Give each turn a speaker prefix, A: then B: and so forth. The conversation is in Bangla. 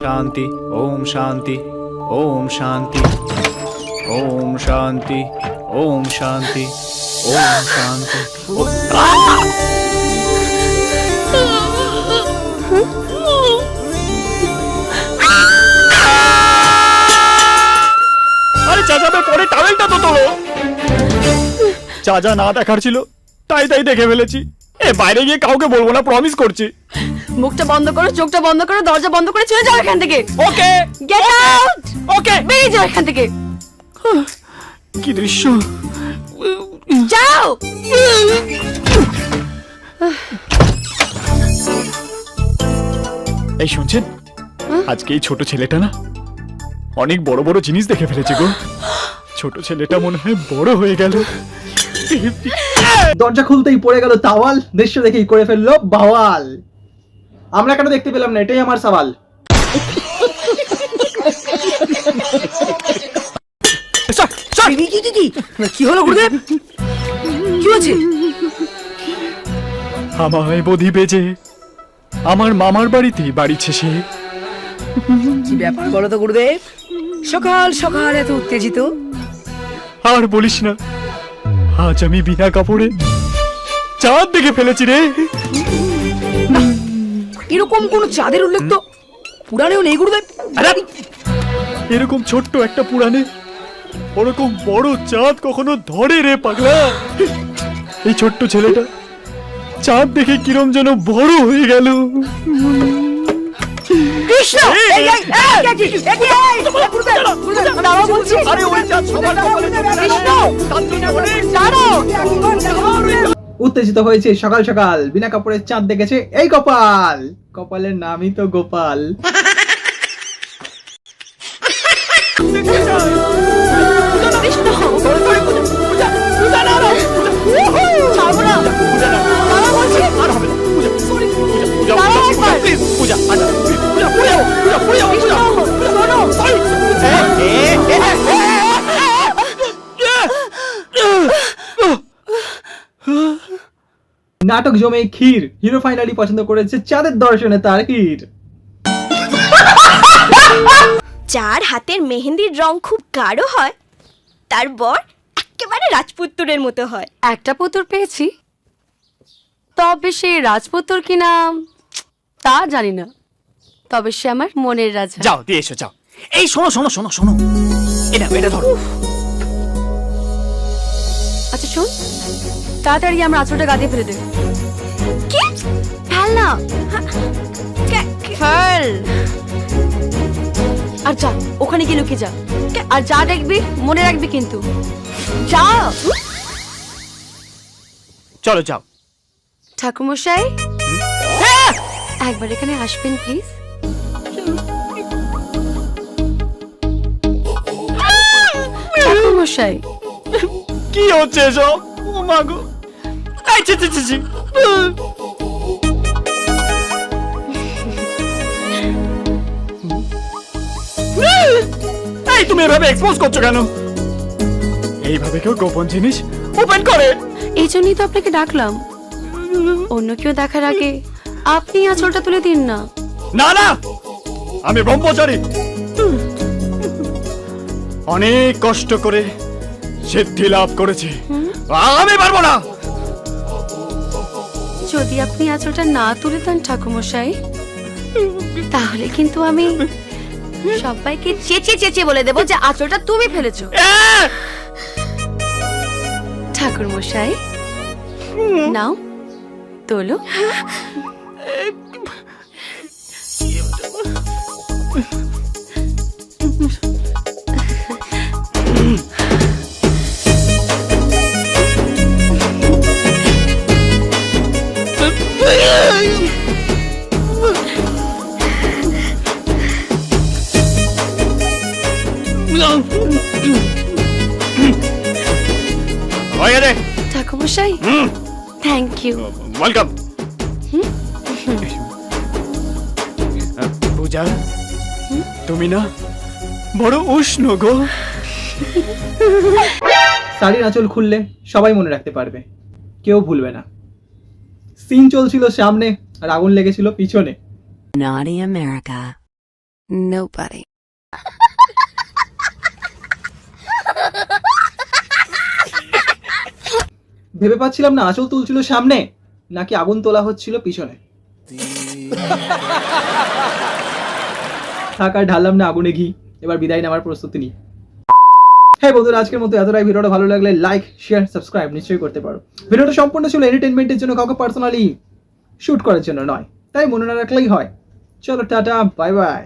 A: शांति ओम शांति ओम शांति ओम शांति ओम शांति ओम शांति
B: আরে চাচা বে পরে টাওয়েলটা তো তোলো। চাচা না দেখার ছিল তাই তাই দেখে ফেলেছি। এ বাইরে গিয়ে কাউকে বলবো না, প্রমিস করছি।
C: মুখটা বন্ধ করো, চোখটা বন্ধ করো, দরজা বন্ধ করে চলে যাও এখান থেকে।
B: ওকে
C: গেট আউট।
B: ওকে
C: বেরিয়ে যাও এখান থেকে।
B: কি দৃশ্য!
C: যাও।
B: এই শুনছেন, আজকে এই ছোট ছেলেটা না অনেক বড় বড় জিনিস দেখে ফেলেছে গো। ছোট ছেলেটা মনে হয় বড় হয়ে গেল।
D: দরজা খুলতেই পড়ে গেল তাওয়াল, দৃশ্য দেখেই করে ফেললো বাওয়াল। আমরা কেন দেখতে পেলাম না, এটাই আমার সওয়াল।
C: কি হলো গুরুদেব? কি হয়েছে?
B: আমায় বধি বেজে আমার মামার বাড়িতে বাড়িছে সে।
C: কি ব্যাপার বলো তো গুরুদেব? সকাল সকাল এত উত্তেজিত?
B: আর বলিস না, আজ আমি বিনা কাপড়ে চাঁদ দেখে ফেলেছি রে।
C: এরকম কোন চাঁদের উল্লেখ তো পুরাণেও নেই গুরুদেব।
B: এরকম ছোট্ট একটা পুরাণে ওরকম বড় চাঁদ কখনো ধরে রে পাগলা। এই ছোট্ট ছেলেটা চাঁদ দেখে কিরম যেন বড় হয়ে গেল।
C: কৃষ্ণ!
D: উত্তেজিত হয়েছে সকাল সকাল, বিনা কাপড়ের চাঁদ দেখেছে এই কপাল। কপালের নামই তো গোপাল। নাটক জমে ক্ষীর, হিরো ফাইনালি পছন্দ করেছে চাঁদের দর্শনে তার ক্ষীর।
E: যার হাতের মেহেন্দির রং খুব গাঢ় হয় তার বর একেবারে রাজপুত্রের মতো হয়।
C: একটা পুতুর পেয়েছি, তবে সে রাজপুত্র কিনা তা জানি না, তবে সে আমার মনের রাজা।
B: যাও দিয়ে এসো, যাও। এই শোনো শোনো শোনো শোনো, এটা ধরো।
C: আচ্ছা শোন, তাড়াতাড়ি আমার আঁচলটা গাদিয়ে ফেলে দে।
E: কি? ফেল না।
C: ফেল। আর যা, ওখানে গিয়ে লুকিয়ে যা। আর যা দেখবি মনে রাখবি কিন্তু। যা।
B: চলো যাও।
C: ঠাকুরমশাই, একবার এখানে আসবেন প্লিজ। ঠাকুরমশাই,
B: কি হচ্ছে এসব? ও মা গো! এই ছি ছি ছি ছি। এই তুমি এভাবে এক্সপোজ করছো কেন? এইভাবে কেউ গোপন জিনিস ওপেন করে?
C: এই জন্যই তো আপনাকে ডাকলাম। অন্য কেউ দেখার আগে আপনি আঁচলটা তুলে দিন না।
B: না না, আমি ব্রহ্মচারী। অনেক কষ্ট করে সিদ্ধি লাভ করেছি, আমি পারবো না।
C: যদি আপনি আঁচলটা না তুলে দেন ঠাকুরমশাই, তাহলে কিন্তু আমি সবাইকে চেঁচিয়ে চেঁচিয়ে বলে দেবো যে আঁচলটা তুমি ফেলেছো। ঠাকুরমশাই, নাও তোলো। ঠাকুরমশাই, থ্যাংক ইউ।
B: ওয়েলকাম। পূজা, তুমি না বড় উষ্ণ গো।
D: শাড়ির আঁচল খুললে সবাই মনে রাখতে পারবে, কেউ ভুলবে না। সিন চলছিল সামনে আর আগুন লেগেছিল পিছনে।
F: Naughty America. Nobody.
D: ভেবে পাচ্ছিলাম না আঁচল তুলছিল সামনে নাকি আগুন তোলা হচ্ছিল পিছনে। থাক আর ঢাললাম না আগুনে ঘি, এবার বিদায় নেওয়ার প্রস্তুতি নিই। হ্যাঁ বন্ধুরা, আজকের মতো এতটাই। ভিডিওটা ভালো লাগলে লাইক, শেয়ার, সাবস্ক্রাইব নিশ্চয়ই করতে পারো। ভিডিওটা সম্পূর্ণ ছিল এন্টারটেনমেন্টের জন্য, কাউকে পার্সোনালি শুট করার জন্য নয়, তাই মনে না রাখলেই হয়। চলো টাটা, বাই বাই।